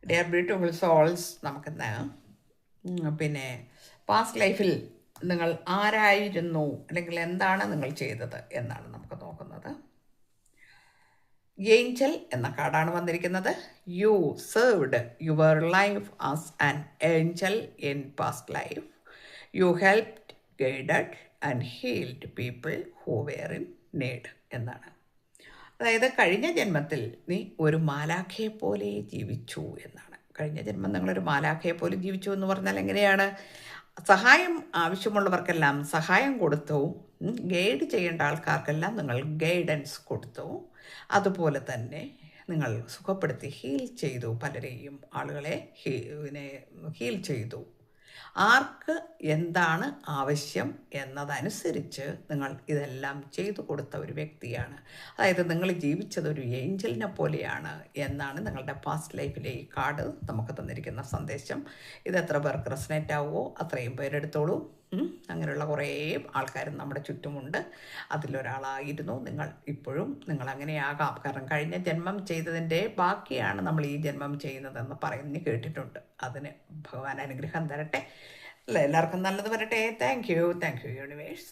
Dear beautiful souls, നമുക്കിന്ന് പിന്നെ past ലൈഫിൽ നിങ്ങൾ ആരായിരുന്നു അല്ലെങ്കിൽ എന്താണ് നിങ്ങൾ ചെയ്തത് എന്നാണ് നമുക്ക് നോക്കുന്നത്. ഏഞ്ചൽ എന്ന കാർഡാണ് വന്നിരിക്കുന്നത്. You served your life as an angel in past life. You helped, guided and healed people who were in need എന്നാണ്. അതായത് കഴിഞ്ഞ ജന്മത്തിൽ നീ ഒരു മാലാഖയെ പോലെ ജീവിച്ചു എന്നാണ്. കഴിഞ്ഞ ജന്മം നിങ്ങളൊരു മാലാഖയെ പോലെ ജീവിച്ചു എന്ന് പറഞ്ഞാൽ എങ്ങനെയാണ്? സഹായം ആവശ്യമുള്ളവർക്കെല്ലാം സഹായം കൊടുത്തു, ഗൈഡ് ചെയ്യേണ്ട ആൾക്കാർക്കെല്ലാം നിങ്ങൾ ഗൈഡൻസ് കൊടുത്തു. അതുപോലെ തന്നെ നിങ്ങൾ സുഖപ്പെടുത്തി ഹീൽ ചെയ്തു, പലരെയും ആളുകളെ ഹീൽ ചെയ്തു. ആർക്ക് എന്താണ് ആവശ്യം എന്നതനുസരിച്ച് നിങ്ങൾ ഇതെല്ലാം ചെയ്തു കൊടുത്ത ഒരു വ്യക്തിയാണ്. അതായത് നിങ്ങൾ ജീവിച്ചത് ഒരു ഏഞ്ചലിനെ പോലെയാണ് എന്നാണ് നിങ്ങളുടെ പാസ്റ്റ് ലൈഫിലെ ഈ കാർഡ് നമുക്ക് തന്നിരിക്കുന്ന സന്ദേശം. ഇത് എത്ര പേർക്ക് റെസനേറ്റ് ആവുമോ അത്രയും പേരെടുത്തോളൂ. അങ്ങനെയുള്ള കുറേ ആൾക്കാരും നമ്മുടെ ചുറ്റുമുണ്ട്. അതിലൊരാളായിരുന്നു നിങ്ങൾ. ഇപ്പോഴും നിങ്ങൾ അങ്ങനെയാകാം. കാരണം കഴിഞ്ഞ ജന്മം ചെയ്തതിൻ്റെ ബാക്കിയാണ് നമ്മൾ ഈ ജന്മം ചെയ്യുന്നതെന്ന് പറയുന്നത് കേട്ടിട്ടുണ്ട്. അതിന് ഭഗവാൻ അനുഗ്രഹം തരട്ടെ. എല്ലാവർക്കും നല്ലത് വരട്ടെ. Thank you universe.